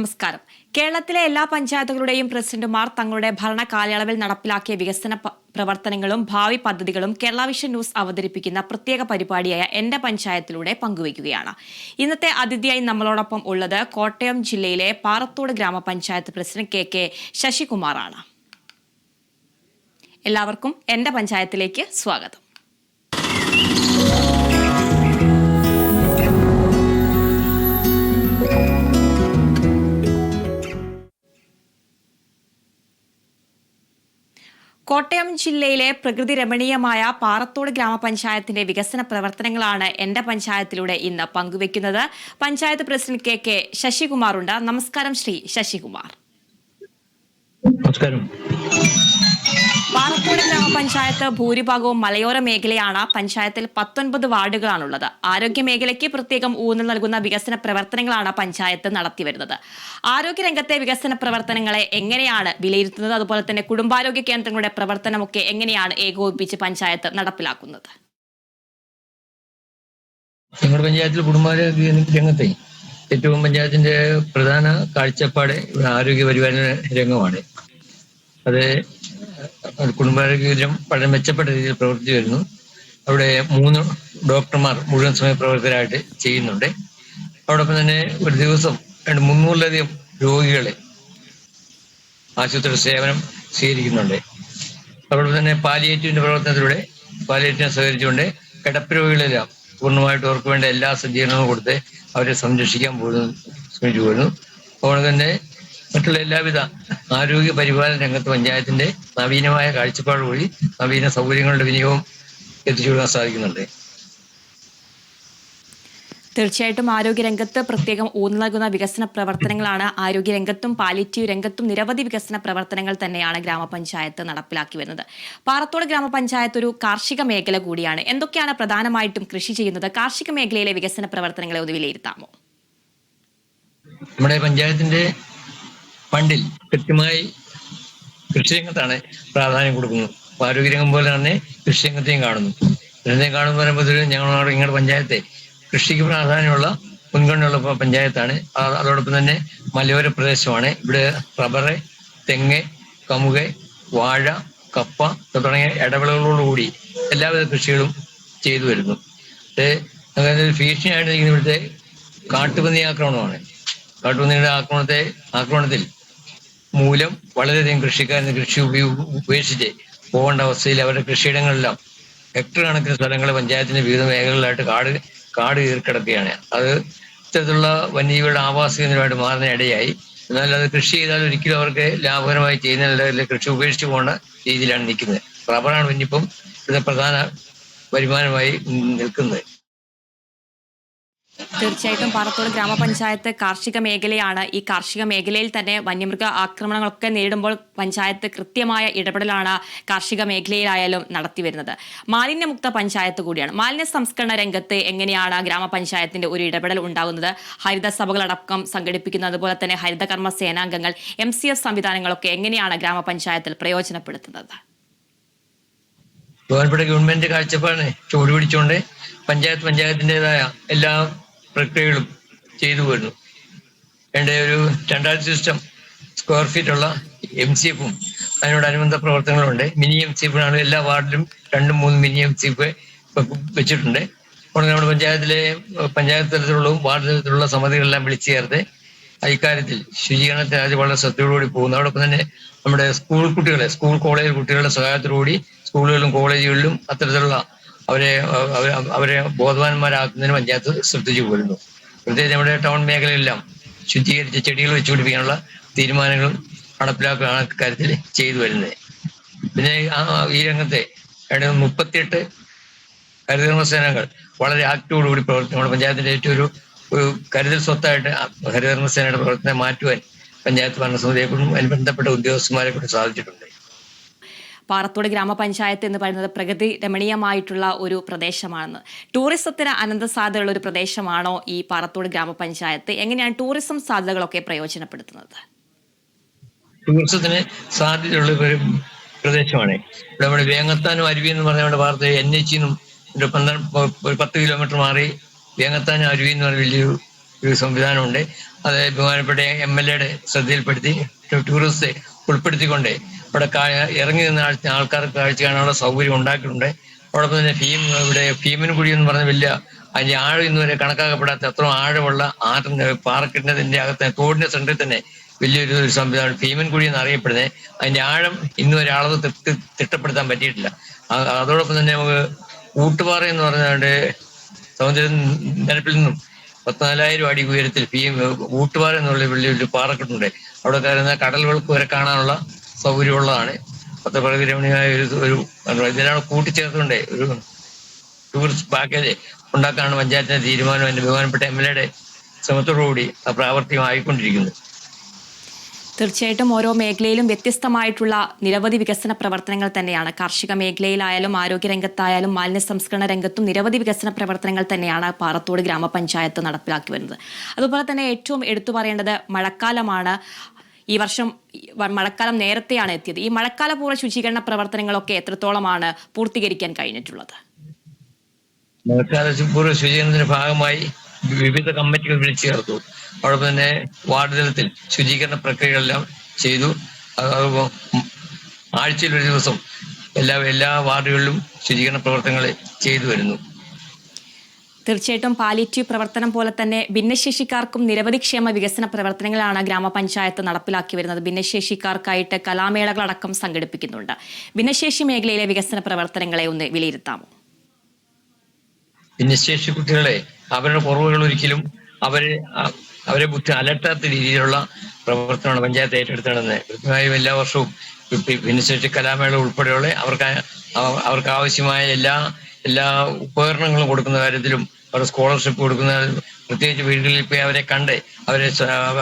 നമസ്കാരം. കേരളത്തിലെ എല്ലാ പഞ്ചായത്തുകളുടെയും പ്രസിഡന്റുമാർ തങ്ങളുടെ ഭരണ കാലയളവിൽ നടപ്പിലാക്കിയ വികസന പ്രവർത്തനങ്ങളും ഭാവി പദ്ധതികളും കേരള വിഷൻ ന്യൂസ് അവതരിപ്പിക്കുന്ന പ്രത്യേക പരിപാടിയായ എന്റെ പഞ്ചായത്തിലൂടെ പങ്കുവയ്ക്കുകയാണ്. ഇന്നത്തെ അതിഥിയായി നമ്മളോടൊപ്പം ഉള്ളത് കോട്ടയം ജില്ലയിലെ പാറത്തോട് ഗ്രാമപഞ്ചായത്ത് പ്രസിഡന്റ് കെ ശശികുമാറാണ്. എല്ലാവർക്കും എന്റെ പഞ്ചായത്തിലേക്ക് സ്വാഗതം. കോട്ടയം ജില്ലയിലെ പ്രകൃതി രമണീയമായ പാറത്തോട് ഗ്രാമപഞ്ചായത്തിന്റെ വികസന പ്രവർത്തനങ്ങളാണ് എന്റെ പഞ്ചായത്തിലൂടെ ഇന്ന് പങ്കുവയ്ക്കുന്നത്. പഞ്ചായത്ത് പ്രസിഡന്റ് കെ ശശികുമാറുണ്ട്. നമസ്കാരം ശ്രീ ശശികുമാർ. നമസ്കാരം. പാറത്തോട് ഗ്രാമപഞ്ചായത്ത് ഭൂരിഭാഗവും മലയോര മേഖലയാണ്. പഞ്ചായത്തിൽ 19 വാർഡുകളാണുള്ളത്. ആരോഗ്യ മേഖലയ്ക്ക് പ്രത്യേകം ഊന്നൽ നൽകുന്ന വികസന പ്രവർത്തനങ്ങളാണ് പഞ്ചായത്ത് നടത്തിവരുന്നത്. ആരോഗ്യരംഗത്തെ വികസന പ്രവർത്തനങ്ങളെ എങ്ങനെയാണ് വിലയിരുത്തുന്നത്? അതുപോലെ തന്നെ കുടുംബാരോഗ്യ കേന്ദ്രങ്ങളുടെ പ്രവർത്തനമൊക്കെ എങ്ങനെയാണ് ഏകോപിപ്പിച്ച് പഞ്ചായത്ത് നടപ്പിലാക്കുന്നത്? ഞങ്ങളുടെ പഞ്ചായത്തിൽ കുടുംബാരോഗ്യ രംഗത്തെ ഏറ്റവും പഞ്ചായത്തിന്റെ പ്രധാന കാഴ്ചപ്പാട് ആരോഗ്യ പരിപാലന രംഗമാണ്. അത് കുടുംബാരോഗ്യം വളരെ മെച്ചപ്പെട്ട രീതിയിൽ പ്രവർത്തിച്ചു വരുന്നു. അവിടെ 3 ഡോക്ടർമാർ മുഴുവൻ സമയ പ്രവർത്തകരായിട്ട് ചെയ്യുന്നുണ്ട്. അതോടൊപ്പം തന്നെ ഒരു ദിവസം 300-ലധികം രോഗികളെ ആശുപത്രി സേവനം സ്വീകരിക്കുന്നുണ്ട്. അതോടൊപ്പം തന്നെ പാലിയേറ്റീവിന്റെ പ്രവർത്തനത്തിലൂടെ പാലിയേറ്റീവിനെ സഹകരിച്ചുകൊണ്ട് കിടപ്പ് രോഗികളെല്ലാം പൂർണ്ണമായിട്ട് അവർക്ക് വേണ്ട എല്ലാ സജ്ജീകരണങ്ങളും കൊടുത്ത് അവരെ സംരക്ഷിക്കാൻ ശ്രമിച്ചു വരുന്നു. അതുകൊണ്ട് തന്നെ മറ്റുള്ള എല്ലാവിധ ആരോഗ്യ പരിപാലന രംഗത്ത് പഞ്ചായത്തിന്റെ നവീനമായ കാഴ്ചപ്പാട് വഴി നവീന സൗകര്യങ്ങളുടെ വിനിയോഗം എത്തിച്ചു കൊടുക്കാൻ സാധിക്കുന്നുണ്ട്. തീർച്ചയായിട്ടും ആരോഗ്യരംഗത്ത് പ്രത്യേകം ഊന്നൽ നൽകുന്ന വികസന പ്രവർത്തനങ്ങളാണ്. ആരോഗ്യരംഗത്തും പാലിയേറ്റീവ് രംഗത്തും നിരവധി വികസന പ്രവർത്തനങ്ങൾ തന്നെയാണ് ഗ്രാമപഞ്ചായത്ത് നടപ്പിലാക്കി വരുന്നത്. പാറത്തോട് ഗ്രാമപഞ്ചായത്ത് ഒരു കാർഷിക മേഖല കൂടിയാണ്. എന്തൊക്കെയാണ് പ്രധാനമായിട്ടും കൃഷി ചെയ്യുന്നത്? കാർഷിക മേഖലയിലെ വികസന പ്രവർത്തനങ്ങളെ ഒന്ന് വിലയിരുത്താമോ? നമ്മുടെ പഞ്ചായത്തിന്റെ ഫണ്ടിൽ കൃത്യമായി കൃഷിരംഗത്താണ് പ്രാധാന്യം കൊടുക്കുന്നത്. ആരോഗ്യരംഗം പോലെ തന്നെ കൃഷിരംഗത്തെയും കാണുന്നു. രംഗത്തെയും പറയുമ്പോൾ ഞങ്ങളുടെ പഞ്ചായത്തെ കൃഷിക്ക് പ്രാധാന്യമുള്ള മുൻഗണനയുള്ള പഞ്ചായത്താണ്. അതോടൊപ്പം തന്നെ മലയോര പ്രദേശമാണ്. ഇവിടെ റബ്ബറ്, തെങ്ങ്, കമുക്, വാഴ, കപ്പ തുടങ്ങിയ ഇടവിളകളോടുകൂടി എല്ലാവിധ കൃഷികളും ചെയ്തു വരുന്നു. ഭീഷണിയായിട്ട് നിൽക്കുന്ന ഇവിടുത്തെ കാട്ടുപന്നി ആക്രമണമാണ്. കാട്ടുപന്നിയുടെ ആക്രമണത്തിൽ മൂലം വളരെയധികം കൃഷിക്കാരന് കൃഷി ഉപേക്ഷിച്ച് പോകേണ്ട അവസ്ഥയിൽ അവരുടെ കൃഷിയിടങ്ങളെല്ലാം ഹെക്ടർ കണക്കിന് സ്ഥലങ്ങൾ പഞ്ചായത്തിന്റെ വിവിധ മേഖലകളിലായിട്ട് കാട് കീറിക്കിടക്കുകയാണ്. അത് ഇത്തരത്തിലുള്ള വന്യജീവികളുടെ ആവാസ കേന്ദ്രമായിട്ട് മാറുന്ന ഇടയായി. എന്നാൽ അത് കൃഷി ചെയ്താൽ ഒരിക്കലും അവർക്ക് ലാഭകരമായി ചെയ്യുന്ന കൃഷി ഉപേക്ഷിച്ച് പോകേണ്ട രീതിയിലാണ് നിൽക്കുന്നത്. റബ്ബറാണ് പിന്നിപ്പം ഇത് പ്രധാന വരുമാനമായി നിൽക്കുന്നത്. തീർച്ചയായിട്ടും പാറത്തോട് ഗ്രാമപഞ്ചായത്ത് കാർഷിക മേഖലയാണ്. ഈ കാർഷിക മേഖലയിൽ തന്നെ വന്യമൃഗ ആക്രമണങ്ങളൊക്കെ നേരിടുമ്പോൾ പഞ്ചായത്ത് കൃത്യമായ ഇടപെടലാണ് കാർഷിക മേഖലയിലായാലും നടത്തിവരുന്നത്. മാലിന്യമുക്ത പഞ്ചായത്ത് കൂടിയാണ്. മാലിന്യ സംസ്കരണ രംഗത്ത് എങ്ങനെയാണ് ഗ്രാമപഞ്ചായത്തിന്റെ ഒരു ഇടപെടൽ ഉണ്ടാകുന്നത്? ഹരിത സഭകളടക്കം സംഘടിപ്പിക്കുന്ന അതുപോലെ തന്നെ ഹരിതകർമ്മ സേനാംഗങ്ങൾ, MCF സംവിധാനങ്ങളൊക്കെ എങ്ങനെയാണ് ഗ്രാമപഞ്ചായത്തിൽ പ്രയോജനപ്പെടുത്തുന്നത്? ബഹുമാനപ്പെട്ട ഗവൺമെന്റ് കാഴ്ചപ്പാടിനെ ചൂടുപിടിച്ചുകൊണ്ട് പഞ്ചായത്തിൻ്റെതായ എല്ലാ പ്രക്രിയകളും ചെയ്തു വരുന്നു. എൻ്റെ ഒരു 2000 സിസ്റ്റം സ്ക്വയർ ഫീറ്റുള്ള MCF-ഉം അതിനോടനുബന്ധ പ്രവർത്തനങ്ങളുണ്ട്. മിനി MCF-ാണ്. എല്ലാ വാർഡിലും 2-3 മിനി MCF വെച്ചിട്ടുണ്ട്. അപ്പോൾ നമ്മുടെ പഞ്ചായത്ത് തലത്തിലുള്ളതും വാർഡ് തലത്തിലുള്ള സമിതികളെല്ലാം വിളിച്ചു ചേർത്ത് ഇക്കാര്യത്തിൽ ശുചീകരണത്തിന് അത് വളരെ ശ്രദ്ധയോടുകൂടി പോകുന്നു. അതോടൊപ്പം തന്നെ നമ്മുടെ സ്കൂൾ കോളേജ് കുട്ടികളുടെ സഹായത്തോടുകൂടി സ്കൂളുകളിലും കോളേജുകളിലും അത്തരത്തിലുള്ള അവരെ ബോധവാന്മാരാക്കുന്നതിന് പഞ്ചായത്ത് ശ്രദ്ധിച്ചു പോരുന്നു. പ്രത്യേകിച്ച് നമ്മുടെ ടൗൺ മേഖലയിലെല്ലാം ശുചീകരിച്ച ചെടികൾ വെച്ചുപിടിപ്പിക്കാനുള്ള തീരുമാനങ്ങളും നടപ്പിലാക്കുകയാണ് കാര്യത്തിൽ ചെയ്തു വരുന്നത്. പിന്നെ ഈ രംഗത്തെ 38 ഹരിതകർമ്മ സേനകൾ വളരെ ആക്റ്റീവോടുകൂടി പ്രവർത്തിക്കും. നമ്മുടെ പഞ്ചായത്തിന്റെ ഏറ്റവും ഒരു കരുതൽ സ്വത്തായിട്ട് ഹരിതകർമ്മ സേനയുടെ പ്രവർത്തനം മാറ്റുവാൻ പഞ്ചായത്ത് ഭരണസമിതിയെക്കൊണ്ടും അതിന് ബന്ധപ്പെട്ട ഉദ്യോഗസ്ഥന്മാരെ കൊണ്ട് സാധിച്ചിട്ടുണ്ട്. പാറത്തോട് ഗ്രാമപഞ്ചായത്ത് എന്ന് പറയുന്നത് പ്രകൃതി രമണീയമായിട്ടുള്ള ഒരു പ്രദേശമാണെന്ന്. ടൂറിസത്തിന് അനന്ത സാധ്യതയുള്ള ഒരു പ്രദേശമാണോ ഈ പാറത്തോട് ഗ്രാമപഞ്ചായത്ത്? എങ്ങനെയാണ് ടൂറിസം സാധ്യതകളൊക്കെ പ്രയോജനപ്പെടുത്തുന്നത്? ടൂറിസത്തിന് സാധ്യതയുള്ള ഒരു പ്രദേശമാണ്. ഇവിടെ നമ്മുടെ വേങ്ങത്താനും അരുവി എന്ന് പറഞ്ഞ നമ്മുടെ ഭാഗത്ത് NH-ന്നും ഒരു 10 കിലോമീറ്റർ മാറി വേങ്ങത്താനും അരുവി എന്ന് പറഞ്ഞ വലിയൊരു ഒരു സംവിധാനമുണ്ട്. അത് ബഹുമാനപ്പെട്ട MLA ശ്രദ്ധയിൽപ്പെടുത്തി ടൂറിസ്റ്റ് ഉൾപ്പെടുത്തിക്കൊണ്ട് ഇവിടെ ഇറങ്ങി നിന്ന ആൾക്കാർക്ക് കാഴ്ച കാണാനുള്ള സൗകര്യം ഉണ്ടാക്കിയിട്ടുണ്ട്. അതോടൊപ്പം തന്നെ ഭീമൻകുഴി എന്ന് പറഞ്ഞ വലിയ അതിന്റെ ആഴം ഇന്നുവരെ കണക്കാക്കപ്പെടാത്ത അത്ര ആഴമുള്ള പാറക്കെട്ടിന്റെ അകത്ത് തോടിന്റെ സെന്ററിൽ തന്നെ വലിയൊരു സംവിധാനം ഭീമൻകുഴി എന്ന് അറിയപ്പെടുന്നത്. അതിന്റെ ആഴം ഇന്നുവരെ അളവ് തിട്ടപ്പെടുത്താൻ പറ്റിയിട്ടില്ല. അതോടൊപ്പം തന്നെ നമുക്ക് ഊട്ടുപാറ എന്ന് പറഞ്ഞാണ്ട് സമുദ്ര നിരപ്പിൽ നിന്നും 14,000 അടി ഉയരത്തിൽ ഊട്ടുപാറ എന്നുള്ള വലിയൊരു പാറക്കെട്ടുണ്ട്. അവിടെ കയറുന്ന കടൽ വെളുപ്പ് വരെ കാണാനുള്ള സൗകര്യമുള്ളതാണ്. പ്രകൃതി രമണീയമായ ഒരു ഇതിനാണ് കൂട്ടിച്ചേർത്തുകൊണ്ട് ഒരു ടൂറിസ്റ്റ് പാക്കേജ് ഉണ്ടാക്കാനാണ് പഞ്ചായത്തിന്റെ തീരുമാനം. എന്റെ ബഹുമാനപ്പെട്ട MLA ശ്രമത്തോടുകൂടി പ്രാവർത്തികമായിക്കൊണ്ടിരിക്കുന്നത്. തീർച്ചയായിട്ടും ഓരോ മേഖലയിലും വ്യത്യസ്തമായിട്ടുള്ള നിരവധി വികസന പ്രവർത്തനങ്ങൾ തന്നെയാണ്. കാർഷിക മേഖലയിലായാലും ആരോഗ്യരംഗത്തായാലും മാലിന്യ സംസ്കരണ രംഗത്തും നിരവധി വികസന പ്രവർത്തനങ്ങൾ തന്നെയാണ് പാറത്തോട് ഗ്രാമപഞ്ചായത്ത് നടപ്പിലാക്കി വരുന്നത്. അതുപോലെ തന്നെ ഏറ്റവും എടുത്തു പറയേണ്ടത് മഴക്കാലമാണ്. ഈ വർഷം മഴക്കാലം നേരത്തെയാണ് എത്തിയത്. ഈ മഴക്കാലപൂർവ്വ ശുചീകരണ പ്രവർത്തനങ്ങളൊക്കെ എത്രത്തോളമാണ് പൂർത്തീകരിക്കാൻ കഴിഞ്ഞിട്ടുള്ളത്? മഴക്കാലപൂർവ്വ ശുചീകരണത്തിന്റെ ഭാഗമായി വിവിധ കമ്മിറ്റികൾ വിളിച്ചു ചേർത്തു. അതോടൊപ്പം തന്നെ വാർഡ് തലത്തിൽ ശുചീകരണ ചെയ്തു. ആഴ്ചയിൽ ഒരു ദിവസം എല്ലാ വാർഡുകളിലും ശുചീകരണ പ്രവർത്തനങ്ങൾ ചെയ്തു വരുന്നു. തീർച്ചയായിട്ടും പാലിയേറ്റീവ് പ്രവർത്തനം പോലെ തന്നെ ഭിന്നശേഷിക്കാർക്കും നിരവധി ക്ഷേമ വികസന പ്രവർത്തനങ്ങളാണ് ഗ്രാമപഞ്ചായത്ത് നടപ്പിലാക്കി വരുന്നത്. ഭിന്നശേഷിക്കാർക്കായിട്ട് കലാമേളകളടക്കം സംഘടിപ്പിക്കുന്നുണ്ട്. ഭിന്നശേഷി മേഖലയിലെ വികസന പ്രവർത്തനങ്ങളെ ഒന്ന് വിലയിരുത്താമോ? ഭിന്നശേഷി കുട്ടികളെ അവരുടെ കുറവുകൾ ഒരിക്കലും അവരെ ബുദ്ധി അലട്ടാത്ത രീതിയിലുള്ള പ്രവർത്തനമാണ് പഞ്ചായത്ത് ഏറ്റെടുത്തത്. കൃത്യമായും എല്ലാ വർഷവും ഭിന്നശേഷി കലാമേള ഉൾപ്പെടെയുള്ള അവർക്ക് ആവശ്യമായ എല്ലാ ഉപകരണങ്ങളും കൊടുക്കുന്ന കാര്യത്തിലും അവരുടെ സ്കോളർഷിപ്പ് കൊടുക്കുന്ന, പ്രത്യേകിച്ച് വീടുകളിൽ പോയി അവരെ കണ്ട്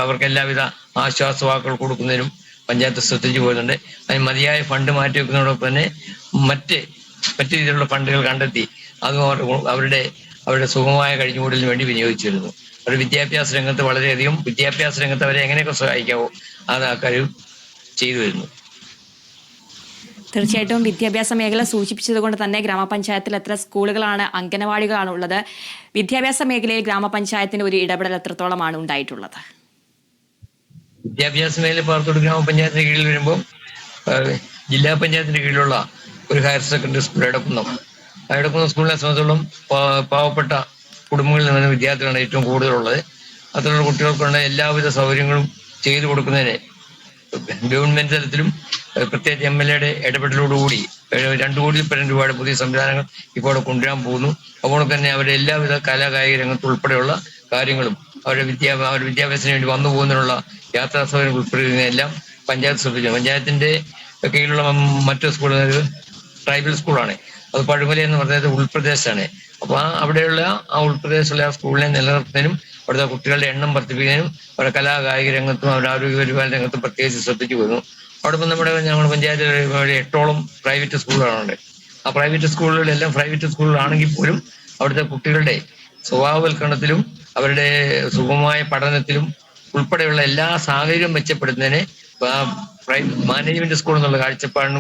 അവർക്ക് എല്ലാവിധ ആശ്വാസവാക്കുകൾ കൊടുക്കുന്നതിനും പഞ്ചായത്ത് ശ്രദ്ധിച്ചു പോകുന്നുണ്ട്. അതിന് മതിയായ ഫണ്ട് മാറ്റിവെക്കുന്നതോടൊപ്പം തന്നെ മറ്റ് രീതിയിലുള്ള ഫണ്ടുകൾ കണ്ടെത്തി അതും അവരുടെ സുഗമമായ കഴിഞ്ഞുകൂടലിന് വേണ്ടി വിനിയോഗിച്ചു വരുന്നു. അവരുടെ വിദ്യാഭ്യാസ രംഗത്ത് വളരെയധികം അവരെ എങ്ങനെയൊക്കെ സഹായിക്കാവോ അത് ആ കാര്യം ചെയ്തു വരുന്നു. തീർച്ചയായിട്ടും വിദ്യാഭ്യാസ മേഖല സൂചിപ്പിച്ചതുകൊണ്ട് തന്നെ ഗ്രാമപഞ്ചായത്തിൽ എത്ര സ്കൂളുകളാണ്, അംഗനവാടികളാണ് ഉള്ളത്? വിദ്യാഭ്യാസ മേഖലയിൽ ഗ്രാമപഞ്ചായത്തിന് ഒരു ഇടപെടൽ എത്രത്തോളമാണ് ഉണ്ടായിട്ടുള്ളത്? വിദ്യാഭ്യാസ മേഖല പാറത്തോട് ഗ്രാമപഞ്ചായത്തിന്റെ കീഴിൽ വരുമ്പോൾ ജില്ലാ പഞ്ചായത്തിന്റെ കീഴിലുള്ള ഒരു ഹയർ സെക്കൻഡറി സ്കൂൾ എടക്കുന്നം സ്കൂളിനെ സംബന്ധിച്ചോളം പാവപ്പെട്ട കുടുംബങ്ങളിൽ നിന്ന് വിദ്യാർത്ഥികളാണ് ഏറ്റവും കൂടുതലുള്ളത്. അത്തരമുള്ള കുട്ടികൾക്കുള്ള എല്ലാവിധ സൗകര്യങ്ങളും ചെയ്തു കൊടുക്കുന്നതിന് ഗവൺമെന്റ് തലത്തിലും പ്രത്യേകിച്ച് MLA ഇടപെടലോടുകൂടി 2 കോടിയിൽ പരം രൂപയുടെ പുതിയ സംവിധാനങ്ങൾ ഇപ്പോൾ കൊണ്ടുവരാൻ പോകുന്നു. അതുപോലെ തന്നെ അവരുടെ എല്ലാവിധ കലാകായിക രംഗത്ത് ഉൾപ്പെടെയുള്ള കാര്യങ്ങളും അവരുടെ വിദ്യാഭ്യാസത്തിന് വേണ്ടി വന്നു പോകുന്നതിനുള്ള യാത്രാ സൗകര്യം ഉൾപ്പെടുന്നതെല്ലാം പഞ്ചായത്ത് ശ്രദ്ധിച്ചു. പഞ്ചായത്തിന്റെ കീഴിലുള്ള മറ്റു സ്കൂളുകൾ ട്രൈബൽ സ്കൂളാണ്. അത് പഴുമല എന്ന് പറയുന്നത് ഉൾപ്രദേശമാണ്. അപ്പൊ അവിടെയുള്ള ഉൾപ്രദേശമുള്ള ആ സ്കൂളിനെ നിലനിർത്തുന്നതിനും അവിടുത്തെ കുട്ടികളുടെ എണ്ണം വർദ്ധിപ്പിക്കുന്നതിനും അവരുടെ കലാകായിക രംഗത്തും അവരുടെ ആരോഗ്യ പരിപാലന രംഗത്തും പ്രത്യേകിച്ച് ശ്രദ്ധിച്ചു വരുന്നു. അതോടൊപ്പം ഞങ്ങളുടെ പഞ്ചായത്തിൽ 8ഓളം പ്രൈവറ്റ് സ്കൂളുകളുണ്ട്. ആ പ്രൈവറ്റ് സ്കൂളുകളാണെങ്കിൽ പോലും അവിടുത്തെ കുട്ടികളുടെ സ്വഭാവവൽക്കരണത്തിലും അവരുടെ സുഗമമായ പഠനത്തിലും ഉൾപ്പെടെയുള്ള എല്ലാ സാഹചര്യവും മെച്ചപ്പെടുത്തുന്നതിന് മാനേജ്മെന്റ് സ്കൂൾ എന്നുള്ള കാഴ്ചപ്പാടിന്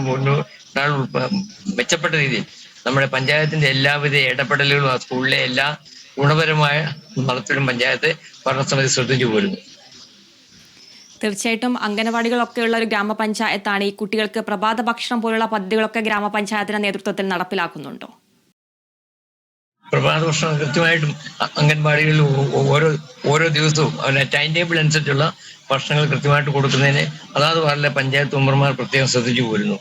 മെച്ചപ്പെട്ട രീതിയിൽ നമ്മുടെ പഞ്ചായത്തിന്റെ എല്ലാവിധ ഇടപെടലുകളും ആ സ്കൂളിലെ എല്ലാ ഗുണപരമായ നടത്തിലും പഞ്ചായത്ത് ഭരണസമിതി ശ്രദ്ധിച്ചു പോരുന്നു. തീർച്ചയായിട്ടും അംഗനവാടികളൊക്കെ ഉള്ള ഒരു ഗ്രാമപഞ്ചായത്താണ്. ഈ കുട്ടികൾക്ക് പ്രഭാത ഭക്ഷണം പോലുള്ള പദ്ധതികളൊക്കെ ഗ്രാമപഞ്ചായത്തിന്റെ നേതൃത്വത്തിൽ നടപ്പിലാക്കുന്നുണ്ടോ? പ്രഭാത ഭക്ഷണം കൃത്യമായിട്ടും അംഗൻവാടികളിൽ ഓരോ ദിവസവും അവരുടെ ടൈം ടേബിൾ അനുസരിച്ചുള്ള ഭക്ഷണങ്ങൾ കൃത്യമായിട്ട് കൊടുക്കുന്നതിന് അതാത് വാർഡിലെ പഞ്ചായത്ത് മെമ്പർമാർ പ്രത്യേകം ശ്രദ്ധിച്ചു പോരുന്നു.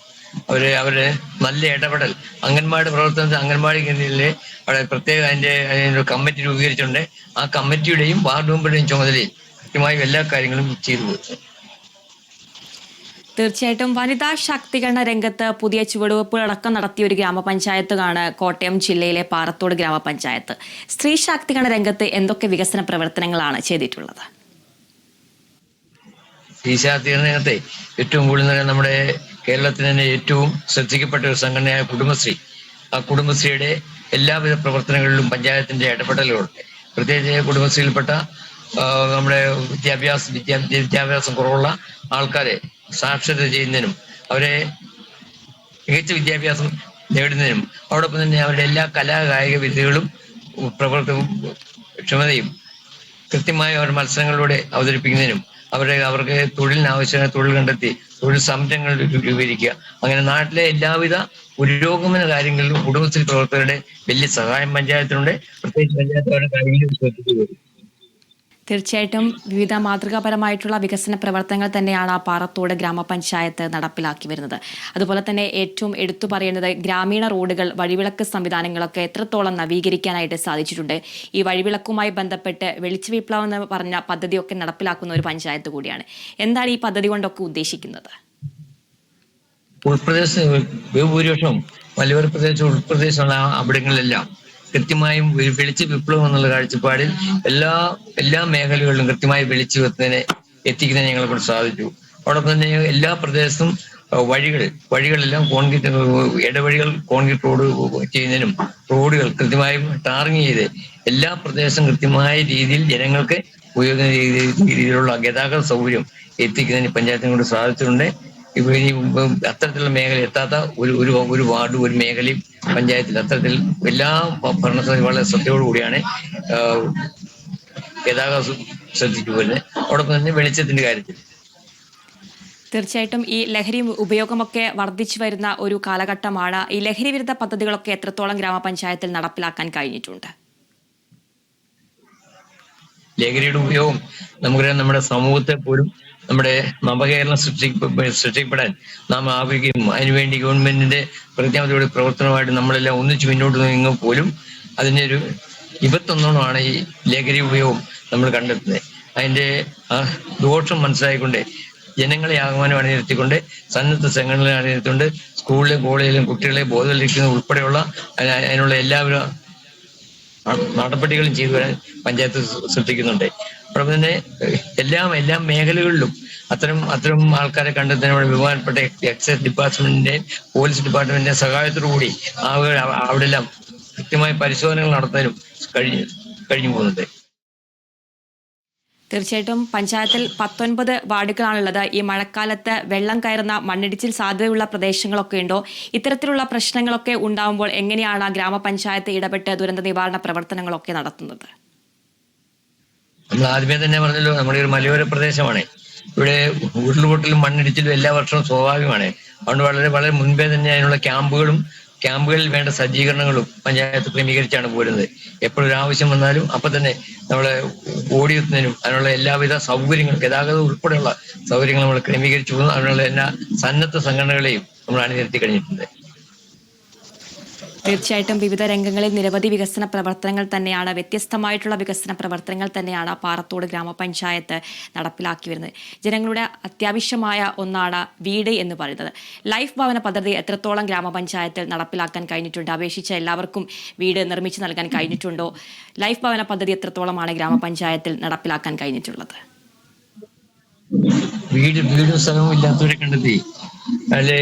അവരുടെ നല്ല ഇടപെടൽ അംഗൻവാടി പ്രവർത്തനത്തിൽ അംഗൻവാടി കേന്ദ്രങ്ങളിലെ അവിടെ പ്രത്യേക അതിന്റെ കമ്മിറ്റി രൂപീകരിച്ചിട്ടുണ്ട്. ആ കമ്മിറ്റിയുടെയും വാർഡ് മെമ്പറുടെയും ചുമതലയിൽ കൃത്യമായും എല്ലാ കാര്യങ്ങളും ചെയ്തു പോകുന്നു. തീർച്ചയായിട്ടും വനിതാ ശാക്തീകരണ രംഗത്ത് പുതിയ ചുവടുവെപ്പുകളടക്കം നടത്തിയ ഒരു ഗ്രാമപഞ്ചായത്താണ് കോട്ടയം ജില്ലയിലെ പാറത്തോട് ഗ്രാമപഞ്ചായത്ത്. സ്ത്രീ ശാക്തീകരണ രംഗത്ത് എന്തൊക്കെ വികസന പ്രവർത്തനങ്ങളാണ് ചെയ്തിട്ടുള്ളത്? സ്ത്രീ ശാക്തീകരണ രംഗത്തെ ഏറ്റവും കൂടുതൽ നമ്മുടെ കേരളത്തിൽ തന്നെ ഏറ്റവും ശ്രദ്ധിക്കപ്പെട്ട ഒരു സംഘടനയായ കുടുംബശ്രീ. ആ കുടുംബശ്രീയുടെ എല്ലാവിധ പ്രവർത്തനങ്ങളിലും പഞ്ചായത്തിന്റെ ഇടപെടലുകളുണ്ട്. പ്രത്യേകിച്ച് കുടുംബശ്രീയിൽപ്പെട്ട നമ്മുടെ വിദ്യാഭ്യാസം കുറവുള്ള ആൾക്കാരെ സാക്ഷരത ചെയ്യുന്നതിനും അവരെ മികച്ച വിദ്യാഭ്യാസം നേടുന്നതിനും അതോടൊപ്പം തന്നെ അവരുടെ എല്ലാ കലാകായിക വിദ്യകളും ക്ഷമതയും കൃത്യമായി അവർ മത്സരങ്ങളിലൂടെ അവതരിപ്പിക്കുന്നതിനും അവർക്ക് തൊഴിലിനാവശ്യമായ തൊഴിൽ കണ്ടെത്തി തൊഴിൽ സംരംഭങ്ങൾ രൂപീകരിക്കുക, അങ്ങനെ നാട്ടിലെ എല്ലാവിധ പുരോഗമന കാര്യങ്ങളിലും കുടുംബശ്രീ പ്രവർത്തകരുടെ വലിയ സഹായം പഞ്ചായത്തിനുണ്ട്. പ്രത്യേകിച്ച് പഞ്ചായത്ത് അവരുടെ കാര്യങ്ങളിൽ ശ്രദ്ധിച്ചു. തീർച്ചയായിട്ടും വിവിധ മാതൃകാപരമായിട്ടുള്ള വികസന പ്രവർത്തനങ്ങൾ തന്നെയാണ് പാറത്തോട് ഗ്രാമപഞ്ചായത്ത് നടപ്പിലാക്കി വരുന്നത്. അതുപോലെ തന്നെ ഏറ്റവും എടുത്തു പറയുന്നത് ഗ്രാമീണ റോഡുകൾ, വഴിവിളക്ക് സംവിധാനങ്ങളൊക്കെ എത്രത്തോളം നവീകരിക്കാനായിട്ട് സാധിച്ചിട്ടുണ്ട്. ഈ വഴിവിളക്കുമായി ബന്ധപ്പെട്ട് വെളിച്ച വിപ്ലവം എന്ന് പറഞ്ഞ പദ്ധതിയൊക്കെ നടപ്പിലാക്കുന്ന ഒരു പഞ്ചായത്ത് കൂടിയാണ്. എന്താണ് ഈ പദ്ധതി കൊണ്ടൊക്കെ ഉദ്ദേശിക്കുന്നത്? ഉൾപ്രദേശ ബഹുഭൂരിപക്ഷം മലയോര പ്രദേശം ഉൾപ്രദേശമുള്ള അവിടങ്ങളിലെല്ലാം കൃത്യമായും വെളിച്ച വിപ്ലവം എന്നുള്ള കാഴ്ചപ്പാടിൽ എല്ലാ മേഖലകളിലും കൃത്യമായി വെളിച്ചു എത്തിക്കുന്നതിന് ഞങ്ങളെ കൊണ്ട് സാധിച്ചു. അതോടൊപ്പം തന്നെ എല്ലാ പ്രദേശത്തും വഴികളെല്ലാം കോൺക്രീറ്റ് ഇടവഴികൾ കോൺക്രീറ്റ് റോഡ് ചെയ്യുന്നതിനും റോഡുകൾ കൃത്യമായും ടാറിങ് ചെയ്ത് എല്ലാ പ്രദേശവും കൃത്യമായ രീതിയിൽ ജനങ്ങൾക്ക് ഉപയോഗിക്കുന്ന രീതിയിലുള്ള ഗതാഗത സൗകര്യം എത്തിക്കുന്നതിന് പഞ്ചായത്തിനെ കൊണ്ട് സാധിച്ചിട്ടുണ്ട്. ഇപ്പൊ ഇനി അത്തരത്തിലുള്ള മേഖല എത്താത്ത ഒരു വാർഡും ഒരു മേഖലയും പഞ്ചായത്തിൽ അത്തരത്തിൽ എല്ലാ ഭരണസമിതി വളരെ ശ്രദ്ധയോടുകൂടിയാണ് ഗതാഗതം ശ്രദ്ധിച്ചു വരുന്നത്. അതോടൊപ്പം തന്നെ വെളിച്ചത്തിന്റെ കാര്യത്തിൽ തീർച്ചയായിട്ടും ഈ ലഹരി ഉപയോഗമൊക്കെ വർദ്ധിച്ചു വരുന്ന ഒരു കാലഘട്ടമാണ്. ഈ ലഹരി വിരുദ്ധ പദ്ധതികളൊക്കെ എത്രത്തോളം ഗ്രാമപഞ്ചായത്തിൽ നടപ്പിലാക്കാൻ കഴിഞ്ഞിട്ടുണ്ട്? ലഹരിയുടെ ഉപയോഗം നമുക്കറിയാം, നമ്മുടെ സമൂഹത്തെ പോലും നമ്മുടെ നവകേരളം സൃഷ്ടിക്കപ്പെടാൻ നാം ആഗ്രഹിക്കുകയും അതിനുവേണ്ടി ഗവൺമെന്റിന്റെ പ്രതിജ്ഞാബദ്ധതയുടെ പ്രവർത്തനമായിട്ട് നമ്മളെല്ലാം ഒന്നിച്ചു മുന്നോട്ട് നീങ്ങുമ്പോൾ പോലും അതിന്റെ ഒരു വിപത്തൊന്നാണ് ഈ ലഹരി ഉപയോഗം നമ്മൾ കണ്ടെത്തുന്നത്. അതിന്റെ ദോഷം മനസ്സിലായിക്കൊണ്ട് ജനങ്ങളെ ആഹ്വാനം അണിനിരത്തിക്കൊണ്ട് സന്നദ്ധ സംഘടനകളെ അണിനിരത്തിക്കൊണ്ട് സ്കൂളിലും കോളേജിലും കുട്ടികളെ ബോധവൽക്കരിക്കുന്നത് ഉൾപ്പെടെയുള്ള അതിനുള്ള എല്ലാവിധ നടപടികളും ചെയ്തു വരാൻ പഞ്ചായത്ത് ശ്രദ്ധിക്കുന്നുണ്ട്. അതോടൊപ്പം തന്നെ എല്ലാ മേഖലകളിലും അത്തരം ആൾക്കാരെ കണ്ടെത്തുന്നതിന് ബഹുമാനപ്പെട്ട എക്സൈസ് ഡിപ്പാർട്ട്മെന്റിന്റെ പോലീസ് ഡിപ്പാർട്ട്മെന്റിന്റെ സഹായത്തോടുകൂടി അവിടെ എല്ലാം കൃത്യമായ പരിശോധനകൾ നടത്താനും കഴിഞ്ഞു പോകുന്നുണ്ട്. തീർച്ചയായിട്ടും പഞ്ചായത്തിൽ 19 വാർഡുകളാണുള്ളത്. ഈ മഴക്കാലത്ത് വെള്ളം കയറുന്ന മണ്ണിടിച്ചിൽ സാധ്യതയുള്ള പ്രദേശങ്ങളൊക്കെ ഉണ്ടോ? ഇത്തരത്തിലുള്ള പ്രശ്നങ്ങളൊക്കെ ഉണ്ടാകുമ്പോൾ എങ്ങനെയാണ് ഗ്രാമപഞ്ചായത്ത് ഇടപെട്ട് ദുരന്ത നിവാരണ പ്രവർത്തനങ്ങളൊക്കെ നടത്തുന്നത്? നമ്മൾ ആദ്യമേ തന്നെ പറഞ്ഞല്ലോ, നമ്മുടെ ഒരു മലയോര പ്രദേശമാണ്. ഇവിടെ ഉരുൾപൊട്ടലും മണ്ണിടിച്ചിലും എല്ലാ വർഷവും സ്വാഭാവികമാണ്. അതുകൊണ്ട് വളരെ മുൻപേ തന്നെ അതിനുള്ള ക്യാമ്പുകളിൽ വേണ്ട സജ്ജീകരണങ്ങളും പഞ്ചായത്ത് ക്രമീകരിച്ചാണ് പോരുന്നത്. എപ്പോഴൊരു ആവശ്യം വന്നാലും അപ്പൊ തന്നെ നമ്മളെ ഓടിയെത്തുന്നതിനും അതിനുള്ള എല്ലാവിധ സൗകര്യങ്ങളും ഗതാഗതം ഉൾപ്പെടെയുള്ള സൗകര്യങ്ങൾ നമ്മൾ ക്രമീകരിച്ചു പോകുന്നു. അതിനുള്ള എല്ലാ സന്നദ്ധ സംഘടനകളെയും നമ്മൾ അണിനിരത്തി കഴിഞ്ഞിട്ടുണ്ട്. തീർച്ചയായിട്ടും വിവിധ രംഗങ്ങളിൽ നിരവധി വികസന പ്രവർത്തനങ്ങൾ തന്നെയാണ്, വ്യത്യസ്തമായിട്ടുള്ള വികസന പ്രവർത്തനങ്ങൾ തന്നെയാണ് പാറത്തോട് ഗ്രാമപഞ്ചായത്ത് നടപ്പിലാക്കി വരുന്നത്. ജനങ്ങളുടെ അത്യാവശ്യമായ ഒന്നാണ് വീട് എന്ന് പറയുന്നത്. ലൈഫ് ഭവന പദ്ധതി എത്രത്തോളം ഗ്രാമപഞ്ചായത്തിൽ നടപ്പിലാക്കാൻ കഴിഞ്ഞിട്ടുണ്ട്? അപേക്ഷിച്ച എല്ലാവർക്കും വീട് നിർമ്മിച്ചു നൽകാൻ കഴിഞ്ഞിട്ടുണ്ടോ? ലൈഫ് ഭവന പദ്ധതി എത്രത്തോളമാണ് ഗ്രാമപഞ്ചായത്തിൽ നടപ്പിലാക്കാൻ കഴിഞ്ഞിട്ടുള്ളത്? വീടും സ്ഥലവും ഇല്ലാത്തവരെ കണ്ടെത്തി അതിലെ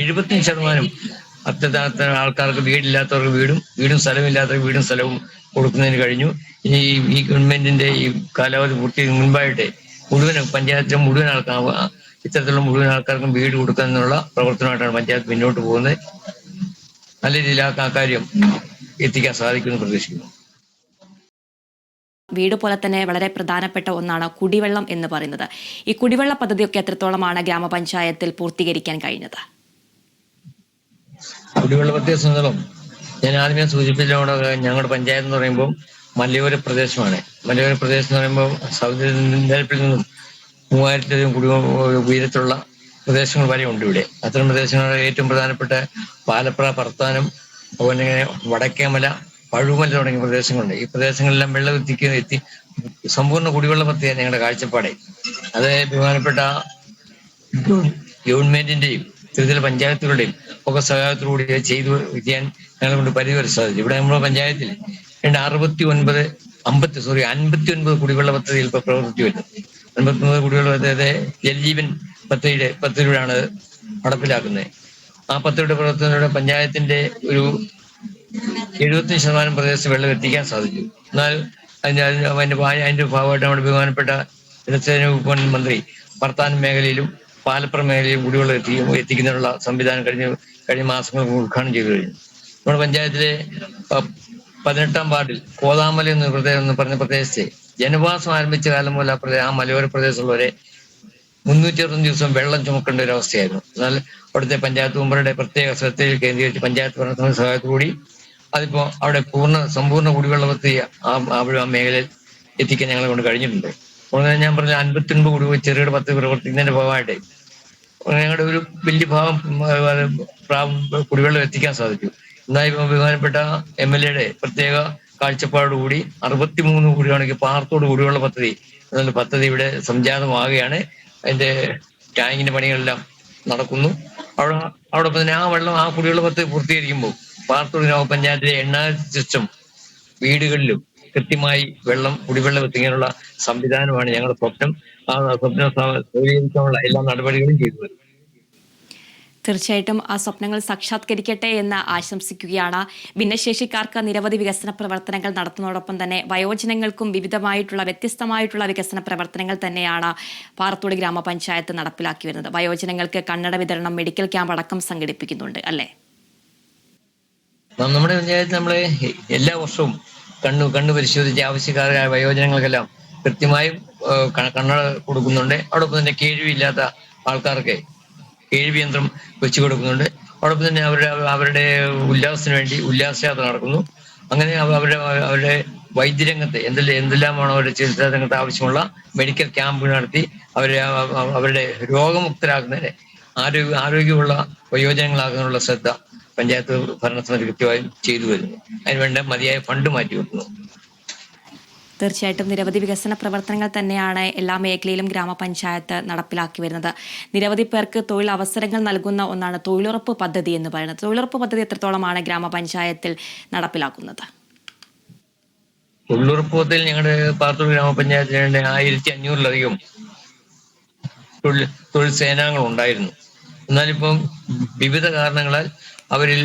75% അത്തരത്തിലുള്ള ആൾക്കാർക്ക് വീടില്ലാത്തവർക്ക് വീടും സ്ഥലമില്ലാത്തവർക്ക് വീടും സ്ഥലവും കൊടുക്കുന്നതിന് കഴിഞ്ഞു. ഈ ഗവൺമെന്റിന്റെ ഈ കാലാവധി പൂർത്തി മുൻപായിട്ട് പഞ്ചായത്തിലെ മുഴുവൻ ഇത്തരത്തിലുള്ള മുഴുവൻ ആൾക്കാർക്കും വീട് കൊടുക്കുന്നതിനുള്ള പ്രവർത്തനമായിട്ടാണ് പഞ്ചായത്ത് മുന്നോട്ട് പോകുന്നത്. നല്ല രീതിയിൽ ആ കാര്യം എത്തിക്കാൻ സാധിക്കുമെന്ന് പ്രതീക്ഷിക്കുന്നു. വീട് പോലെ തന്നെ വളരെ പ്രധാനപ്പെട്ട ഒന്നാണ് കുടിവെള്ളം എന്ന് പറയുന്നത്. ഈ കുടിവെള്ള പദ്ധതിയൊക്കെ എത്രത്തോളമാണ് ഗ്രാമപഞ്ചായത്തിൽ പൂർത്തീകരിക്കാൻ കഴിഞ്ഞത്? കുടിവെള്ള പദ്ധതിയെ സംബന്ധിച്ചിടത്തോളം ഞാൻ ആദ്യമേ സൂചിപ്പിച്ചതോടെ ഞങ്ങളുടെ പഞ്ചായത്ത് എന്ന് പറയുമ്പോൾ മലയോര പ്രദേശമാണ്. മലയോര പ്രദേശം എന്ന് പറയുമ്പോൾ സമുദ്രനിരപ്പിൽ നിന്നും 3000 ഉയരത്തിലുള്ള പ്രദേശങ്ങൾ വരെ ഉണ്ട് ഇവിടെ. അത്തരം പ്രദേശങ്ങളുടെ ഏറ്റവും പ്രധാനപ്പെട്ട പാലപ്ര, പറത്താനം, അതുപോലെ വടക്കേമല, പഴുമല തുടങ്ങിയ പ്രദേശങ്ങളുണ്ട്. ഈ പ്രദേശങ്ങളെല്ലാം വെള്ളം എത്തി സമ്പൂർണ്ണ കുടിവെള്ള പദ്ധതിയാണ് ഞങ്ങളുടെ കാഴ്ചപ്പാട്. അത് ബഹുമാനപ്പെട്ട ഗവൺമെന്റിന്റെയും ത്രിതല പഞ്ചായത്തുകളുടെയും ഒക്കെ സഹായത്തോടുകൂടി ചെയ്തു ചെയ്യാൻ ഞങ്ങളെ കൊണ്ട് പരിധി സാധിച്ചു. ഇവിടെ നമ്മുടെ പഞ്ചായത്തിൽ 59 കുടിവെള്ള പദ്ധതിയിൽ ഇപ്പൊ പ്രവർത്തിച്ചു വരുന്നത്. 59 കുടിവെള്ള പദ്ധതി ജൽജീവൻ പദ്ധതിയിലൂടെയാണ് നടപ്പിലാക്കുന്നത്. ആ പദ്ധതിയുടെ പ്രവർത്തനത്തിലൂടെ പഞ്ചായത്തിന്റെ ഒരു 75% പ്രദേശത്ത് വെള്ളം എത്തിക്കാൻ സാധിച്ചു. എന്നാൽ അതിന്റെ ഭാഗമായിട്ട് നമ്മുടെ ബഹുമാനപ്പെട്ട ജലസേന വകുപ്പ് മന്ത്രി വർത്താനം മേഖലയിലും പാലപ്പുറം മേഖലയിലും കുടിവെള്ളം എത്തിക്കുന്നതിനുള്ള സംവിധാനം കഴിഞ്ഞ മാസങ്ങൾ ഉദ്ഘാടനം ചെയ്തു കഴിഞ്ഞു. നമ്മുടെ പഞ്ചായത്തിലെ 18-ാം വാർഡിൽ കോതാമല എന്ന് പറഞ്ഞ പ്രദേശത്തെ ജനവാസം ആരംഭിച്ച കാലം മുതൽ ആ മലയോര പ്രദേശത്തുള്ളവരെ 360 ദിവസം വെള്ളം ചുമക്കേണ്ട ഒരു അവസ്ഥയായിരുന്നു. എന്നാൽ അവിടുത്തെ പഞ്ചായത്ത് മെമ്പറുടെ പ്രത്യേക ശ്രദ്ധയിൽ കേന്ദ്രീകരിച്ച് പഞ്ചായത്ത് ഭരണസമിതി സഹായത്തോടുകൂടി അതിപ്പോ അവിടെ സമ്പൂർണ്ണ കുടിവെള്ള പദ്ധതി ആ മേഖലയിൽ എത്തിക്കാൻ ഞങ്ങളെ കൊണ്ട് കഴിഞ്ഞിട്ടുണ്ട്. ഉടനെ ഞാൻ പറഞ്ഞ 59 ചെറുകിട പദ്ധതി പ്രവർത്തിക്കുന്നതിന്റെ ഭാഗമായിട്ട് ഞങ്ങളുടെ ഒരു വലിയ ഭാഗം കുടിവെള്ളം എത്തിക്കാൻ സാധിച്ചു. എന്നാൽ ഇപ്പൊ ബഹുമാനപ്പെട്ട MLA പ്രത്യേക കാഴ്ചപ്പാടോടുകൂടി 63 കോടിയാണെങ്കിൽ പാർത്തോട് കുടിവെള്ള പദ്ധതി എന്നുള്ള പദ്ധതി ഇവിടെ സംജാതമാകുകയാണ്. അതിന്റെ ടാങ്കിന്റെ പണികളെല്ലാം നടക്കുന്നു. അവിടെ തന്നെ ആ കുടിവെള്ള പദ്ധതി പൂർത്തീകരിക്കുമ്പോൾ പാർത്തോട് ഗ്രാമപഞ്ചായത്തിലെ 8000 സിസ്റ്റം വീടുകളിലും കൃത്യമായി കുടിവെള്ളം എത്തിക്കാനുള്ള സംവിധാനമാണ് ഞങ്ങളുടെ സ്വപ്നം. ആ സ്വപ്നം സ്വീകരിക്കാനുള്ള എല്ലാ നടപടികളും ചെയ്തു വരും. തീർച്ചയായിട്ടും ആ സ്വപ്നങ്ങൾ സാക്ഷാത്കരിക്കട്ടെ എന്ന് ആശംസിക്കുകയാണ്. ഭിന്നശേഷിക്കാർക്ക് നിരവധി വികസന പ്രവർത്തനങ്ങൾ നടത്തുന്നതോടൊപ്പം തന്നെ വയോജനങ്ങൾക്കും വ്യത്യസ്തമായിട്ടുള്ള വികസന പ്രവർത്തനങ്ങൾ തന്നെയാണ് പാറത്തോട് ഗ്രാമപഞ്ചായത്ത് നടപ്പിലാക്കി വരുന്നത്. വയോജനങ്ങൾക്ക് കണ്ണട വിതരണം, മെഡിക്കൽ ക്യാമ്പ് അടക്കം സംഘടിപ്പിക്കുന്നുണ്ട് അല്ലേ? നമ്മുടെ പഞ്ചായത്ത് നമ്മള് എല്ലാ വർഷവും കണ്ണു പരിശോധിച്ച് ആവശ്യക്കാരായ വയോജനങ്ങൾക്കെല്ലാം കൃത്യമായും കണ്ണട കൊടുക്കുന്നുണ്ട്. അതോടൊപ്പം തന്നെ കേൾവിയില്ലാത്ത ആൾക്കാർക്ക് കേൾവി യന്ത്രം വെച്ചു കൊടുക്കുന്നുണ്ട്. അതോടൊപ്പം തന്നെ അവരുടെ ഉല്ലാസത്തിന് വേണ്ടി ഉല്ലാസയാത്ര നടക്കുന്നു. അങ്ങനെ അവരുടെ വൈദ്യരംഗത്ത് എന്തെല്ലാമാണോ അവരുടെ ചികിത്സാ രംഗത്ത് ആവശ്യമുള്ള മെഡിക്കൽ ക്യാമ്പ് നടത്തി അവരുടെ രോഗമുക്തരാക്കുന്നതിന് ആരോഗ്യമുള്ള വയോജനങ്ങളാകുന്നതിനുള്ള ശ്രദ്ധ പഞ്ചായത്ത് ഭരണസമിതി കൃത്യമായും ചെയ്തു വരുന്നു. അതിനുവേണ്ട മതിയായ ഫണ്ട് മാറ്റി വെക്കുന്നു. തീർച്ചയായിട്ടും നിരവധി വികസന പ്രവർത്തനങ്ങൾ തന്നെയാണ് എല്ലാ മേഖലയിലും ഗ്രാമപഞ്ചായത്ത് നടപ്പിലാക്കി വരുന്നത്. നിരവധി പേർക്ക് തൊഴിലവസരങ്ങൾ നൽകുന്ന ഒന്നാണ് തൊഴിലുറപ്പ് പദ്ധതി എന്ന് പറയുന്നത്. തൊഴിലുറപ്പ് പദ്ധതി എത്രത്തോളമാണ് ഗ്രാമപഞ്ചായത്തിൽ നടപ്പിലാക്കുന്നത്? തൊഴിലുറപ്പ് പദ്ധതിയിൽ ഞങ്ങളുടെ പാറത്തോട് ഗ്രാമപഞ്ചായത്തിൽ 1500-ലധികം തൊഴിൽ സേനാംഗങ്ങൾ ഉണ്ടായിരുന്നു. എന്നാലിപ്പം വിവിധ കാരണങ്ങളാൽ അവരിൽ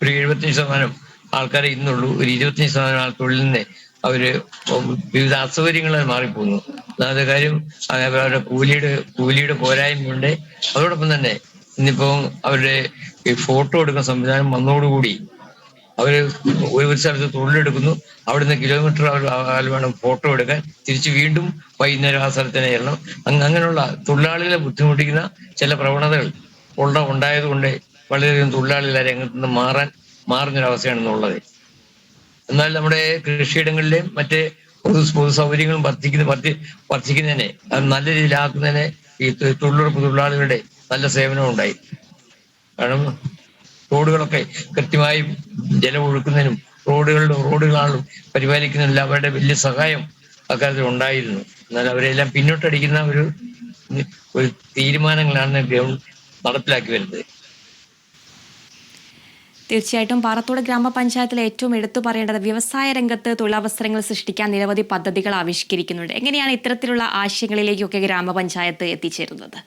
ഒരു 75% ആൾക്കാരെ ഇന്നുള്ളൂ. ഒരു 25% ആൾ തൊഴിൽ നിന്ന് അവര് വിവിധ അസൗകര്യങ്ങളാൽ മാറിപ്പോകുന്നു. ഒന്നാമത്തെ കാര്യം അവരുടെ കൂലിയുടെ പോരായ്മയുണ്ട്. അതോടൊപ്പം തന്നെ ഇന്നിപ്പോ അവരുടെ ഈ ഫോട്ടോ എടുക്കുന്ന സംവിധാനം വന്നതോടുകൂടി അവര് ഒരു സ്ഥലത്ത് തൊഴിലെടുക്കുന്നു, അവിടുന്ന് കിലോമീറ്റർ അവർ വേണം ഫോട്ടോ എടുക്കാൻ, തിരിച്ച് വീണ്ടും വൈകുന്നേരം ആ സ്ഥലത്തിന് ചെല്ലണം. അങ്ങനെയുള്ള തൊഴിലാളികളെ ബുദ്ധിമുട്ടിക്കുന്ന ചില പ്രവണതകൾ ഉണ്ടായതുകൊണ്ട് വളരെയധികം തൊഴിലാളികളെ രംഗത്ത് നിന്ന് മാറുന്നൊരവസ്ഥയാണെന്നുള്ളത്. എന്നാൽ നമ്മുടെ കൃഷിയിടങ്ങളിലെ മറ്റ് പൊതു സൗകര്യങ്ങളും വർദ്ധിക്കുന്നതിനെ അത് നല്ല രീതിയിലാക്കുന്നതിന് ഈ തൊഴിലുറപ്പ് തൊഴിലാളികളുടെ നല്ല സേവനം ഉണ്ടായി. കാരണം റോഡുകളൊക്കെ കൃത്യമായി ജലം ഒഴുക്കുന്നതിനും റോഡുകളാളും പരിപാലിക്കുന്നതിനും അവരുടെ വലിയ സഹായം അക്കാര്യത്തിൽ ഉണ്ടായിരുന്നു. എന്നാൽ അവരെല്ലാം പിന്നോട്ടടിക്കുന്ന ഒരു തീരുമാനങ്ങളാണ് നടപ്പിലാക്കി വരുന്നത്. തീർച്ചയായിട്ടും പാറത്തോട് ഗ്രാമപഞ്ചായത്തിലെ ഏറ്റവും എടുത്തു പറയേണ്ടത് വ്യവസായ രംഗത്ത് തൊഴിലവസരങ്ങൾ സൃഷ്ടിക്കാൻ നിരവധി പദ്ധതികൾ ആവിഷ്കരിക്കുന്നുണ്ട്. എങ്ങനെയാണ് ഇത്തരത്തിലുള്ള ആശയങ്ങളിലേക്കൊക്കെ ഗ്രാമപഞ്ചായത്ത് എത്തിച്ചേരുന്നത്?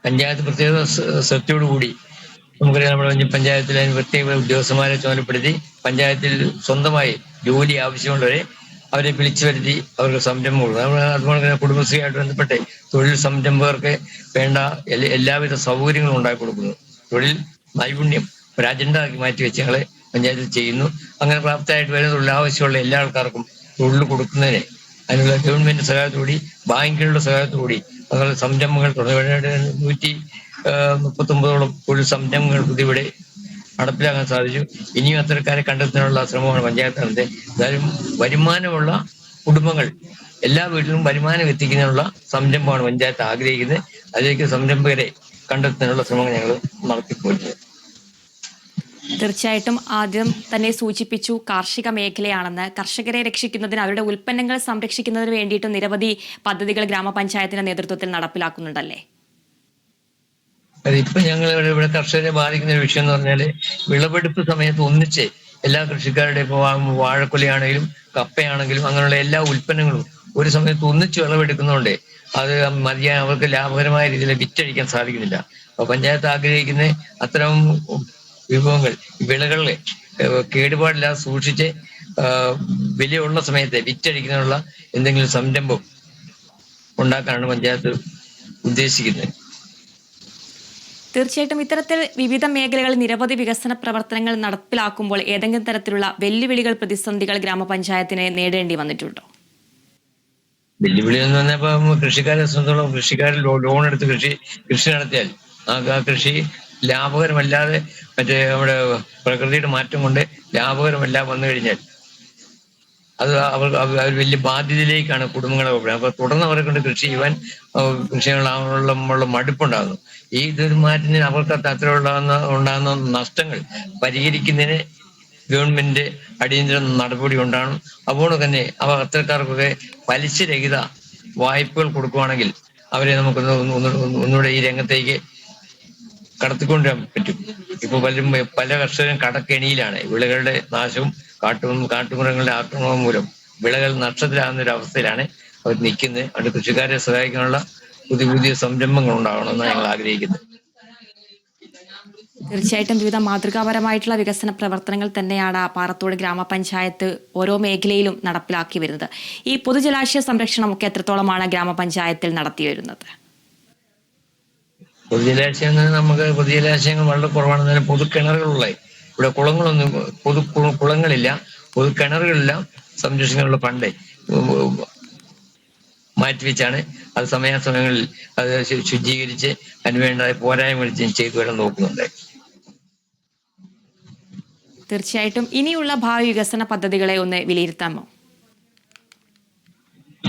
പഞ്ചായത്ത് പ്രത്യേക ശ്രദ്ധയോടുകൂടി നമുക്കറിയാം, നമ്മുടെ പഞ്ചായത്തിലെ പ്രത്യേക ഉദ്യോഗസ്ഥന്മാരെ ചുമതലപ്പെടുത്തി പഞ്ചായത്തിൽ സ്വന്തമായി ജോലി ആവശ്യമുള്ളവരെ അവരെ വിളിച്ചു വരുത്തി അവർക്ക് സംരംഭങ്ങൾ, അതുപോലെ തന്നെ കുടുംബശ്രീയായിട്ട് ബന്ധപ്പെട്ട് തൊഴിൽ സംരംഭകർക്ക് വേണ്ട എല്ലാവിധ സൗകര്യങ്ങളും ഉണ്ടാക്കി കൊടുക്കുന്നു. തൊഴിൽ നൈപുണ്യം ഒരു അജണ്ടയാക്കി മാറ്റി വെച്ച് ഞങ്ങളെ പഞ്ചായത്തിൽ ചെയ്യുന്നു. അങ്ങനെ പ്രാപ്തമായിട്ട് വരുന്ന തൊഴിലാവശ്യമുള്ള എല്ലാ ആൾക്കാർക്കും തൊഴിൽ കൊടുക്കുന്നതിന് അതിനുള്ള ഗവൺമെന്റ് സഹായത്തോടുകൂടി ബാങ്കുകളുടെ സഹായത്തോടുകൂടി അതുപോലെ സംരംഭങ്ങൾ 139 തൊഴിൽ സംരംഭങ്ങൾ ഇവിടെ നടപ്പിലാക്കാൻ സാധിച്ചു. ഇനിയും അത്തരക്കാരെ കണ്ടെത്താനുള്ള ശ്രമമാണ് പഞ്ചായത്ത് നടത്തുന്നത്. എന്തായാലും വരുമാനമുള്ള കുടുംബങ്ങൾ എല്ലാ വീട്ടിലും വരുമാനം എത്തിക്കുന്നതിനുള്ള സംരംഭമാണ് പഞ്ചായത്ത് ആഗ്രഹിക്കുന്നത്. അതിലേക്ക് സംരംഭകരെ കണ്ടെത്താനുള്ള ശ്രമങ്ങൾ ഞങ്ങൾ നടത്തിപ്പോരുന്നത്. തീർച്ചയായിട്ടും ആദ്യം തന്നെ സൂചിപ്പിച്ചു കാർഷിക മേഖലയാണെന്ന്. കർഷകരെ രക്ഷിക്കുന്നതിന് അവരുടെ ഉൽപ്പന്നങ്ങൾ സംരക്ഷിക്കുന്നതിന് വേണ്ടിയിട്ടും നിരവധി പദ്ധതികൾ ഗ്രാമപഞ്ചായത്തിന്റെ നേതൃത്വത്തിൽ നടപ്പിലാക്കുന്നുണ്ടല്ലേ? ഇപ്പൊ ഞങ്ങൾ ഇവിടെ കർഷകരെ ബാധിക്കുന്ന ഒരു വിഷയം എന്ന് പറഞ്ഞാല് വിളവെടുപ്പ് സമയത്ത് ഒന്നിച്ച് എല്ലാ കൃഷിക്കാരുടെ ഇപ്പൊ വാഴക്കൊലയാണെങ്കിലും കപ്പയാണെങ്കിലും അങ്ങനെയുള്ള എല്ലാ ഉൽപ്പന്നങ്ങളും ഒരു സമയത്ത് ഒന്നിച്ച് വിളവെടുക്കുന്നതുകൊണ്ട് അത് അവർക്ക് ലാഭകരമായ രീതിയിൽ വിറ്റഴിക്കാൻ സാധിക്കുന്നില്ല. അപ്പൊ പഞ്ചായത്ത് ആഗ്രഹിക്കുന്ന അത്തരം വിഭവങ്ങൾ വിളകളിലെ കേടുപാടില്ലാതെ സൂക്ഷിച്ച് വിലയുള്ള സമയത്ത് വിറ്റഴിക്കുന്നതിനുള്ള എന്തെങ്കിലും സംരംഭം ഉണ്ടാക്കാനാണ് പഞ്ചായത്ത് ഉദ്ദേശിക്കുന്നത്. തീർച്ചയായിട്ടും ഇത്തരത്തിൽ വിവിധ മേഖലകളിൽ നിരവധി വികസന പ്രവർത്തനങ്ങൾ നടപ്പിലാക്കുമ്പോൾ ഏതെങ്കിലും തരത്തിലുള്ള വെല്ലുവിളികൾ, പ്രതിസന്ധികൾ ഗ്രാമപഞ്ചായത്തിന് നേടേണ്ടി വന്നിട്ടുണ്ടോ? വെല്ലുവിളി എന്ന് പറഞ്ഞാൽ ഇപ്പം കൃഷിക്കാരെ സംബന്ധിച്ചോളം കൃഷിക്കാർ ലോൺ എടുത്ത് കൃഷി നടത്തിയാൽ ആ കൃഷി ലാഭകരമല്ലാതെ മറ്റേ നമ്മുടെ പ്രകൃതിയുടെ മാറ്റം കൊണ്ട് ലാഭകരമല്ല വന്നു കഴിഞ്ഞാൽ അത് അവർ വലിയ ബാധ്യതയിലേക്കാണ് കുടുംബങ്ങളെ പോകുന്നത്. അപ്പൊ തുടർന്ന് അവരെ കൊണ്ട് കൃഷി ചെയ്യുവാൻ കൃഷികളുള്ള മടുപ്പുണ്ടാകുന്നു. ഇതൊരു മാറ്റത്തിന് അവർക്ക് അത്തരമുള്ള ഉണ്ടാകുന്ന നഷ്ടങ്ങൾ പരിഹരിക്കുന്നതിന് ഗവൺമെന്റ് അടിയന്തര നടപടി ഉണ്ടാകണം. അതുപോലെ തന്നെ അത്തരക്കാർക്കൊക്കെ പലിശരഹിത വായ്പകൾ കൊടുക്കുവാണെങ്കിൽ അവരെ നമുക്കൊന്ന് ഒന്നുകൂടെ ഈ രംഗത്തേക്ക് കടത്തിക്കൊണ്ടുവരാൻ പറ്റും. ഇപ്പൊ പല കർഷകരും കടക്കെണിയിലാണ്. വിളകളുടെ നാശവും കാട്ടുമൃഗങ്ങളുടെ ആക്രമണം മൂലം വിളകൾ നഷ്ടത്തിലാകുന്ന ഒരു അവസ്ഥയിലാണ് അവർ നിൽക്കുന്നത്. അത് കൃഷിക്കാരെ സഹായിക്കാനുള്ള പുതിയ സംരംഭങ്ങൾ ഉണ്ടാകണമെന്ന് ഞങ്ങൾ ആഗ്രഹിക്കുന്നത്. തീർച്ചയായിട്ടും വിവിധ മാതൃകാപരമായിട്ടുള്ള വികസന പ്രവർത്തനങ്ങൾ തന്നെയാണ് പാറത്തോട് ഗ്രാമപഞ്ചായത്ത് ഓരോ മേഖലയിലും നടപ്പിലാക്കി വരുന്നത്. ഈ പൊതുജലാശയ സംരക്ഷണമൊക്കെ എത്രത്തോളമാണ് ഗ്രാമപഞ്ചായത്തിൽ നടത്തി വരുന്നത്? പൊതുജലാശയങ്ങൾ വളരെ കുറവാണ്. പൊതുകിണറുകളുള്ള ഇവിടെ കുളങ്ങളില്ല. പൊതുകിണറുകളെല്ലാം സംരക്ഷിക്കാനുള്ള ഫണ്ട് മാറ്റിവെച്ചാണ് അത് സമയാസമയങ്ങളിൽ അത് ശുചീകരിച്ച് അതിനുവേണ്ട പോരായ്മകൾ ചെയ്തു വരാൻ നോക്കുന്നുണ്ട്. തീർച്ചയായിട്ടും ഇനിയുള്ള ഭാവി വികസന പദ്ധതികളെ ഒന്ന് വിലയിരുത്താമോ?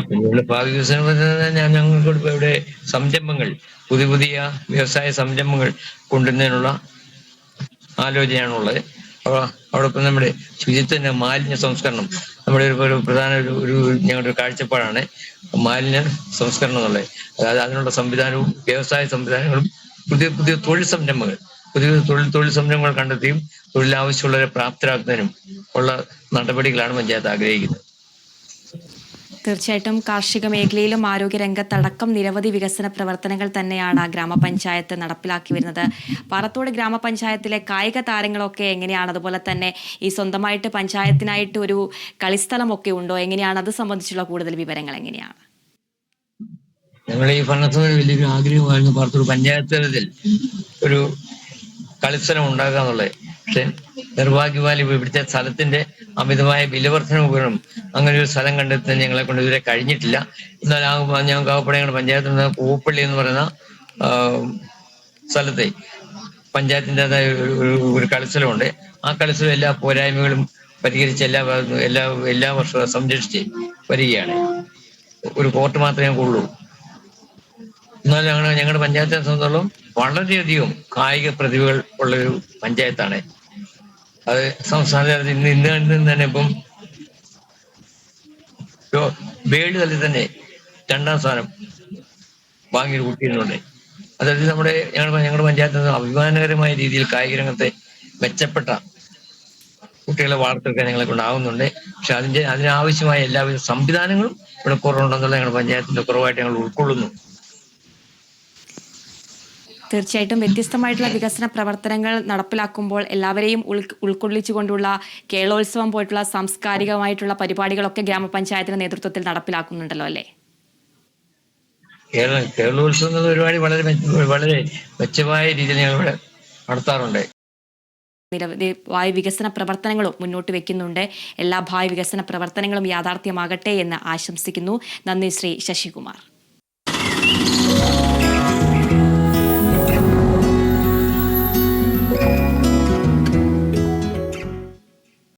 പിന്നെയുള്ള ഭാവി വികസന പദ്ധതി ഞങ്ങൾക്ക് ഇവിടെ സംരംഭങ്ങൾ, പുതിയ വ്യവസായ സംരംഭങ്ങൾ കൊണ്ടുവരുന്നതിനുള്ള ആലോചനയാണുള്ളത്. അതോടൊപ്പം നമ്മുടെ ശുചിത്വ മാലിന്യ സംസ്കരണം നമ്മുടെ ഒരു പ്രധാന ഞങ്ങളുടെ ഒരു കാഴ്ചപ്പാടാണ് മാലിന്യ സംസ്കരണം എന്നുള്ളത്. അതായത് അതിനുള്ള സംവിധാനവും വ്യവസായ സംവിധാനങ്ങളും പുതിയ തൊഴിൽ സംരംഭങ്ങൾ സംരംഭങ്ങൾ കണ്ടെത്തിയും തൊഴിലാവശ്യമുള്ളവരെ പ്രാപ്തരാക്കുന്നതിനും ഉള്ള നടപടികളാണ് പഞ്ചായത്ത് ആഗ്രഹിക്കുന്നത്. തീർച്ചയായിട്ടും കാർഷിക മേഖലയിലും ആരോഗ്യരംഗത്തടക്കം നിരവധി വികസന പ്രവർത്തനങ്ങൾ തന്നെയാണ് ഗ്രാമപഞ്ചായത്ത് നടപ്പിലാക്കി വരുന്നത്. പാറത്തോട് ഗ്രാമപഞ്ചായത്തിലെ കായിക താരങ്ങളൊക്കെ എങ്ങനെയാണ്? അതുപോലെ തന്നെ ഈ സ്വന്തമായിട്ട് പഞ്ചായത്തിനായിട്ട് ഒരു കളിസ്ഥലമൊക്കെ ഉണ്ടോ? എങ്ങനെയാണ്? അത് സംബന്ധിച്ചുള്ള കൂടുതൽ വിവരങ്ങൾ എങ്ങനെയാണ്? ഞങ്ങൾ ഈ ഭരണത്തിന് വലിയൊരു ആഗ്രഹമായിരുന്നു പാറത്തോട് പഞ്ചായത്ത് തലത്തിൽ ഒരു കളിസ്ഥലം ഉണ്ടാക്കുക എന്നുള്ളത്. പക്ഷെ നിർഭാഗ്യവാൻ ഇവിടുത്തെ സ്ഥലത്തിന്റെ അമിതമായ വിലവർദ്ധന കാരണം അങ്ങനെ ഒരു സ്ഥലം കണ്ടെത്താൻ ഞങ്ങളെ കൊണ്ട് ഇതുവരെ കഴിഞ്ഞിട്ടില്ല. എന്നാൽ ഞങ്ങൾക്ക് ആവപ്പടയുടെ പഞ്ചായത്തിൽ പൂപ്പള്ളി എന്ന് പറയുന്ന സ്ഥലത്തെ പഞ്ചായത്തിൻ്റെതായ ഒരു കളിസ്ഥലമുണ്ട്. ആ കളിസ്ഥലം എല്ലാ പോരായ്മകളും പരിഹരിച്ച് എല്ലാ വർഷവും സംരക്ഷിച്ച് വരികയാണ്. ഒരു കോർട്ട് മാത്രമേ ഞങ്ങൾക്കുള്ളൂ. എന്നാൽ ഞങ്ങളുടെ പഞ്ചായത്തിനെ സംബന്ധിച്ചോളം വളരെയധികം കായിക പ്രതിഭകൾ ഉള്ളൊരു പഞ്ചായത്താണ്. അത് സംസ്ഥാന തലത്തിൽ ഇന്ന് തന്നെ ഇപ്പം വേൾഡ് തലത്തിൽ തന്നെ 2ാം സ്ഥാനം വാങ്ങിയൊരു കുട്ടികളുണ്ട്. അതായത് ഞങ്ങളുടെ പഞ്ചായത്തിൽ അഭിമാനകരമായ രീതിയിൽ കായിക രംഗത്തെ മെച്ചപ്പെട്ട കുട്ടികളെ വാർത്തെടുക്കാൻ ഞങ്ങളെ കൊണ്ടാവുന്നുണ്ട്. പക്ഷെ അതിനാവശ്യമായ എല്ലാവിധ സംവിധാനങ്ങളും ഇവിടെ കുറവുണ്ടെന്നുള്ള ഞങ്ങളുടെ പഞ്ചായത്തിന്റെ കുറവായിട്ട് ഞങ്ങൾ ഉൾക്കൊള്ളുന്നു. തീർച്ചയായിട്ടും വ്യത്യസ്തമായിട്ടുള്ള വികസന പ്രവർത്തനങ്ങൾ നടപ്പിലാക്കുമ്പോൾ എല്ലാവരെയും ഉൾക്കൊള്ളിച്ചുകൊണ്ടുള്ള കേരളോത്സവം പോയിട്ടുള്ള സാംസ്കാരികമായിട്ടുള്ള പരിപാടികളൊക്കെ ഗ്രാമപഞ്ചായത്തിന്റെ നേതൃത്വത്തിൽ നടപ്പിലാക്കുന്നുണ്ടല്ലോ അല്ലേ? കേരളോത്സവം എന്ന പരിപാടി വളരെ മെച്ചമായ രീതിയിൽ ഞങ്ങൾ ഇവിടെ നടത്താറുണ്ട്. നിരവധി ഭാവി വികസന പ്രവർത്തനങ്ങളും മുന്നോട്ട് വെക്കുന്നുണ്ട്. എല്ലാ ഭാവി വികസന പ്രവർത്തനങ്ങളും യാഥാർത്ഥ്യമാകട്ടെ എന്ന് ആശംസിക്കുന്നു. നന്ദി ശ്രീ ശശികുമാർ.